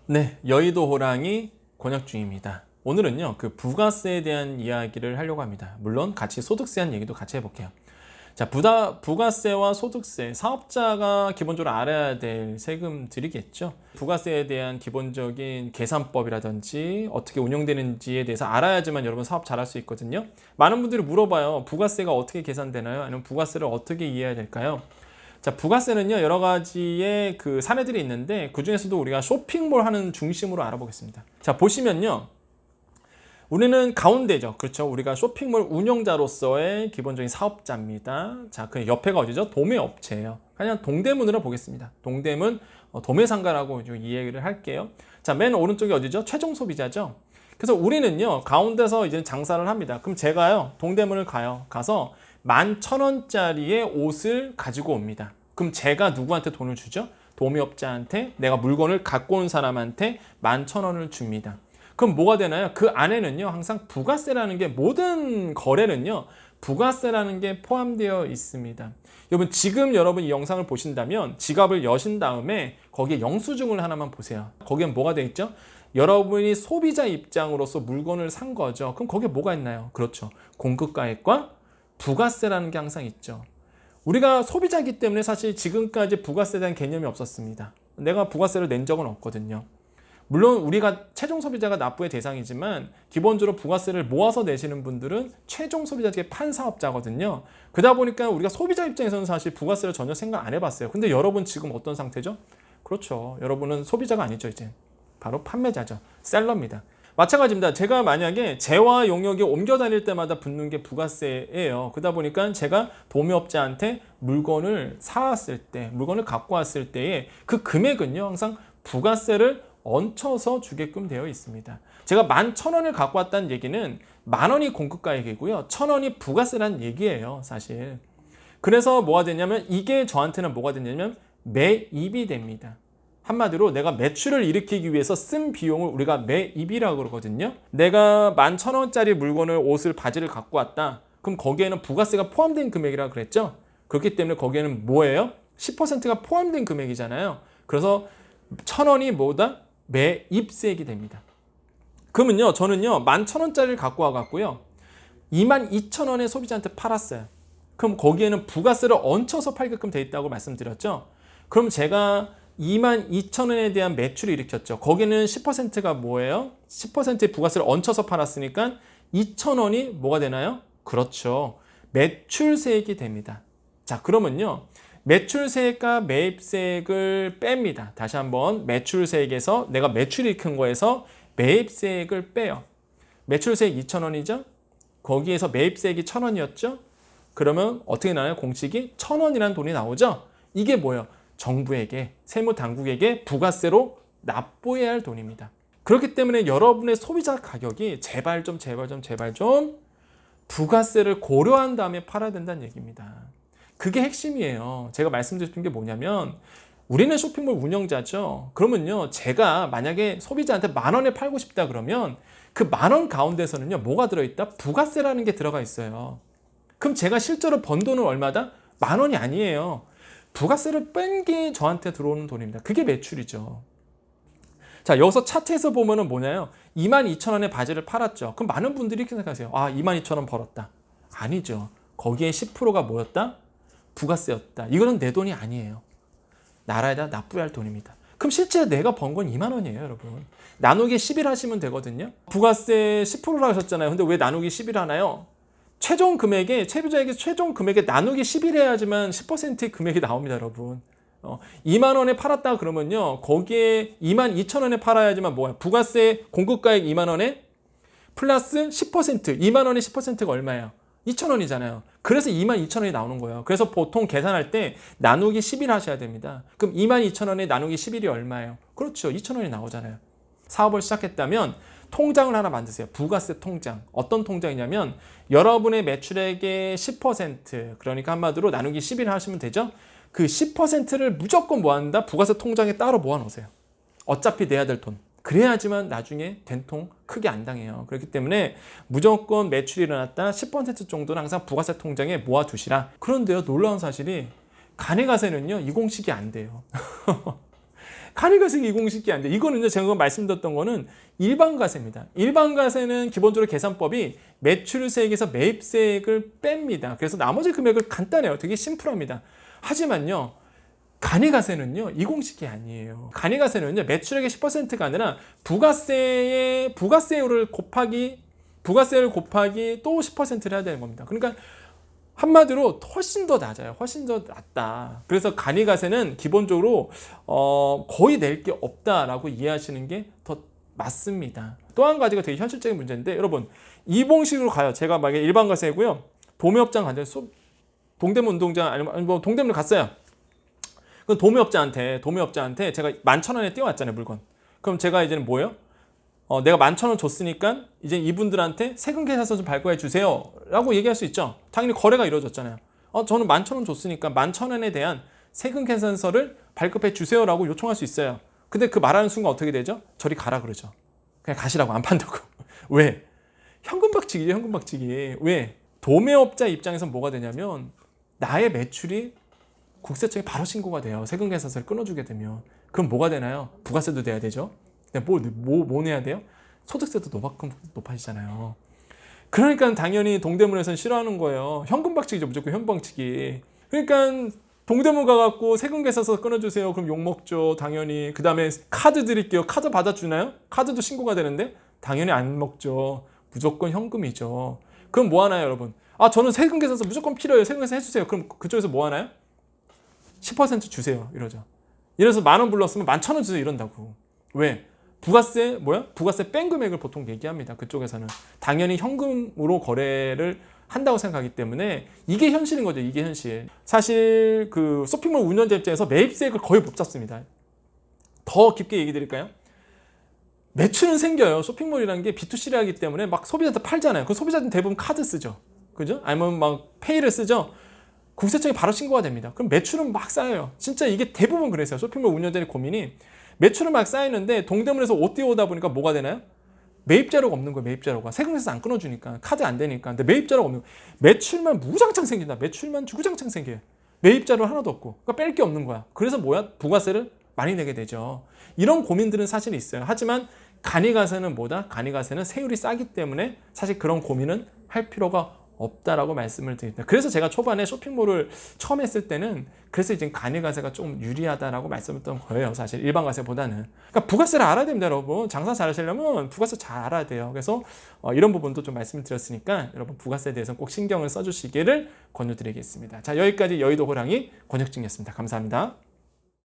네, 여의도 호랑이 권혁중입니다. 오늘은요, 그 부가세에 대한 이야기를 하려고 합니다. 물론 같이 소득세 한 얘기도 같이 해볼게요. 자, 부가세와 소득세, 사업자가 기본적으로 알아야 될 세금들이겠죠. 부가세에 대한 기본적인 계산법이라든지 어떻게 운영되는지에 대해서 알아야지만 여러분 사업 잘할 수 있거든요. 많은 분들이 물어봐요. 부가세가 어떻게 계산되나요? 아니면 부가세를 어떻게 이해해야 될까요? 자, 부가세는요, 여러 가지의 그 사례들이 있는데 그 중에서도 우리가 쇼핑몰 하는 중심으로 알아보겠습니다. 자, 보시면요, 우리는 가운데죠. 그렇죠. 우리가 쇼핑몰 운영자로서의 기본적인 사업자입니다. 자, 그 옆에가 어디죠? 도매업체예요. 그냥 동대문으로 보겠습니다. 동대문 도매상가라고 이해를 할게요. 자, 맨 오른쪽이 어디죠? 최종 소비자죠. 그래서 우리는요, 가운데서 이제 장사를 합니다. 그럼 제가요, 동대문을 가서 11,000원짜리의 옷을 가지고 옵니다. 그럼 제가 누구한테 돈을 주죠? 도매업자한테, 내가 물건을 갖고 온 사람한테 11,000원을 줍니다. 그럼 뭐가 되나요? 그 안에는요, 항상 부가세라는 게, 모든 거래는요, 부가세라는 게 포함되어 있습니다. 여러분, 지금 여러분 이 영상을 보신다면 지갑을 여신 다음에 거기에 영수증을 하나만 보세요. 거기에 뭐가 되어 있죠? 여러분이 소비자 입장으로서 물건을 산 거죠. 그럼 거기에 뭐가 있나요? 그렇죠. 공급가액과 부가세라는 게 항상 있죠. 우리가 소비자이기 때문에 사실 지금까지 부가세에 대한 개념이 없었습니다. 내가 부가세를 낸 적은 없거든요. 물론 우리가 최종 소비자가 납부의 대상이지만 기본적으로 부가세를 모아서 내시는 분들은 최종 소비자 중에 판사업자거든요. 그러다 보니까 우리가 소비자 입장에서는 사실 부가세를 전혀 생각 안 해봤어요. 근데 여러분 지금 어떤 상태죠? 그렇죠. 여러분은 소비자가 아니죠. 이제 바로 판매자죠. 셀러입니다. 마찬가지입니다. 제가 만약에 재화 용역에 옮겨 다닐 때마다 붙는 게 부가세예요. 그러다 보니까 제가 도매업자한테 물건을 사왔을 때, 물건을 갖고 왔을 때에 그 금액은요, 항상 부가세를 얹혀서 주게끔 되어 있습니다. 제가 11,000원을 갖고 왔다는 얘기는 10,000원이 공급가액이고요, 1,000원이 부가세라는 얘기예요, 사실. 그래서 뭐가 되냐면, 이게 저한테는 뭐가 되냐면 매입이 됩니다. 한마디로 내가 매출을 일으키기 위해서 쓴 비용을 우리가 매입이라고 그러거든요. 내가 11,000원짜리 물건을, 옷을, 바지를 갖고 왔다. 그럼 거기에는 부가세가 포함된 금액이라고 그랬죠. 그렇기 때문에 거기에는 뭐예요? 10%가 포함된 금액이잖아요. 그래서 1,000원이 뭐다? 매입세액이 됩니다. 그러면요, 저는요 11,000원짜리를 갖고 와갖고요 22,000원에 소비자한테 팔았어요. 그럼 거기에는 부가세를 얹혀서 팔게끔 돼 있다고 말씀드렸죠. 그럼 제가 22,000원에 대한 매출을 일으켰죠. 거기는 10%가 뭐예요? 10%의 부가세를 얹혀서 팔았으니까 2,000원이 뭐가 되나요? 그렇죠. 매출세액이 됩니다. 자, 그러면요, 매출세액과 매입세액을 뺍니다. 다시 한번, 매출세액에서 내가 매출이 일으킨 거에서 매입세액을 빼요. 매출세액 2,000원이죠? 거기에서 매입세액이 1,000원이었죠? 그러면 어떻게 나와요? 공식이 1,000원이라는 돈이 나오죠? 이게 뭐예요? 정부에게, 세무당국에게 부가세로 납부해야 할 돈입니다. 그렇기 때문에 여러분의 소비자 가격이 제발 좀 부가세를 고려한 다음에 팔아야 된다는 얘기입니다. 그게 핵심이에요. 제가 말씀드렸던 게 뭐냐면, 우리는 쇼핑몰 운영자죠. 그러면요, 제가 만약에 소비자한테 10,000원에 팔고 싶다 그러면 그 10,000원 가운데서는요, 뭐가 들어있다? 부가세라는 게 들어가 있어요. 그럼 제가 실제로 번 돈은 얼마다? 10,000원이 아니에요. 부가세를 뺀 게 저한테 들어오는 돈입니다. 그게 매출이죠. 자, 여기서 차트에서 보면은 뭐냐요? 22,000원에 바지를 팔았죠. 그럼 많은 분들이 이렇게 생각하세요. 아, 22,000원 벌었다. 아니죠. 거기에 10%가 뭐였다? 부가세였다. 이거는 내 돈이 아니에요. 나라에다 납부해야 할 돈입니다. 그럼 실제 내가 번 건 2만 원이에요, 여러분. 나누기 10일 하시면 되거든요. 부가세 10%라고 하셨잖아요. 근데 왜 나누기 10일 하나요? 최종 금액에, 소비자에게 최종 금액에 나누기 10일 해야지만 10%의 금액이 나옵니다, 여러분. 2만 원에 팔았다 그러면요, 거기에 22,000원에 팔아야지만 뭐야? 부가세 공급가액 2만 원에 플러스 10%, 2만 원의 10%가 얼마예요? 2,000원이잖아요. 그래서 22,000원이 나오는 거예요. 그래서 보통 계산할 때 나누기 10일 하셔야 됩니다. 그럼 22,000원에 나누기 10일이 얼마예요? 그렇죠. 2,000원이 나오잖아요. 사업을 시작했다면 통장을 하나 만드세요. 부가세 통장. 어떤 통장이냐면 여러분의 매출액의 10%, 그러니까 한마디로 나누기 10일 하시면 되죠. 그 10%를 무조건 모아놓는다. 부가세 통장에 따로 모아놓으세요. 어차피 내야 될 돈. 그래야지만 나중에 된통 크게 안 당해요. 그렇기 때문에 무조건 매출이 일어났다 10% 정도는 항상 부가세 통장에 모아두시라. 그런데요, 놀라운 사실이 간에 가세는요, 이 공식이 안 돼요. 간이가세가 이 공식이 안 돼. 이거는 제가 말씀드렸던 거는 일반 가세입니다. 일반 가세는 기본적으로 계산법이 매출세액에서 매입세액을 뺍니다. 그래서 나머지 금액을 간단해요. 되게 심플합니다. 하지만요, 간이가세는요, 이 공식이 아니에요. 간이가세는요, 매출액의 10%가 아니라 부가세율을 곱하기 또 10%를 해야 되는 겁니다. 그러니까 한마디로 훨씬 더 낮아요. 훨씬 더 낮다. 그래서 간이가세는 기본적으로 거의 낼 게 없다라고 이해하시는 게 더 맞습니다. 또 한 가지가 되게 현실적인 문제인데, 여러분 이 방식으로 가요. 제가 만약에 일반 가세고요, 도매업장 간데 동대문 운동장 아니면 뭐 동대문을 갔어요. 그럼 도매업자한테 제가 11,000원에 띄워왔잖아요, 물건. 그럼 제가 이제는 뭐예요? 내가 11,000원 줬으니까 이제 이분들한테 세금 계산서 좀 발급해 주세요 라고 얘기할 수 있죠. 당연히 거래가 이루어졌잖아요. 저는 11,000원 줬으니까 11,000원에 대한 세금 계산서를 발급해 주세요 라고 요청할 수 있어요. 근데 그 말하는 순간 어떻게 되죠? 저리 가라 그러죠. 그냥 가시라고, 안 판다고. 왜? 현금 박치기죠, 현금 박치기. 왜? 도매업자 입장에서 뭐가 되냐면, 나의 매출이 국세청에 바로 신고가 돼요. 세금 계산서를 끊어주게 되면. 그럼 뭐가 되나요? 부가세도 돼야 되죠. 뭐 내야 돼요? 소득세도 높아지잖아요. 그러니까 당연히 동대문에서는 싫어하는 거예요. 현금 박치기죠, 무조건 현금 박치기. 그러니까 동대문 가갖고 세금 계산서 끊어주세요. 그럼 욕먹죠, 당연히. 그 다음에 카드 드릴게요. 카드 받아주나요? 카드도 신고가 되는데 당연히 안 먹죠. 무조건 현금이죠. 그럼 뭐 하나요, 여러분? 저는 세금 계산서 무조건 필요해요. 세금 계산 해주세요. 그럼 그쪽에서 뭐 하나요? 10% 주세요, 이러죠. 이래서 10,000원 불렀으면 11,000원 주세요, 이런다고. 왜? 부가세 부가세 뺀 금액을 보통 얘기합니다. 그쪽에서는 당연히 현금으로 거래를 한다고 생각하기 때문에 이게 현실인 거죠. 이게 현실. 사실 그 쇼핑몰 운영자 입장에서 매입세액을 거의 못 잡습니다. 더 깊게 얘기 드릴까요? 매출은 생겨요. 쇼핑몰이라는 게 B2C를 하기 때문에 막 소비자한테 팔잖아요. 그 소비자들은 대부분 카드 쓰죠. 그죠? 아니면 막 페이를 쓰죠. 국세청에 바로 신고가 됩니다. 그럼 매출은 막 쌓여요. 진짜 이게 대부분 그랬어요. 쇼핑몰 운영자의 고민이, 매출은 막 쌓이는데 동대문에서 옷 띄워오다 보니까 뭐가 되나요? 매입 자료가 없는 거예요. 매입 자료가. 세금에서 안 끊어주니까, 카드 안 되니까. 근데 매입 자료가 없는 거예요. 매출만 무장창 생긴다. 매출만 주구장창 생겨요. 매입 자료 하나도 없고. 그러니까 뺄 게 없는 거야. 그래서 뭐야? 부가세를 많이 내게 되죠. 이런 고민들은 사실 있어요. 하지만 간이가세는 뭐다? 간이가세는 세율이 싸기 때문에 사실 그런 고민은 할 필요가 없다라고 말씀을 드립니다. 그래서 제가 초반에 쇼핑몰을 처음 했을 때는 그래서 이제 간이가세가 좀 유리하다라고 말씀했던 거예요. 사실 일반 가세보다는. 그러니까 부가세를 알아야 됩니다, 여러분. 장사 잘 하시려면 부가세 잘 알아야 돼요. 그래서 이런 부분도 좀 말씀을 드렸으니까 여러분 부가세에 대해서는 꼭 신경을 써주시기를 권유드리겠습니다. 자, 여기까지 여의도 호랑이 권혁진이었습니다. 감사합니다.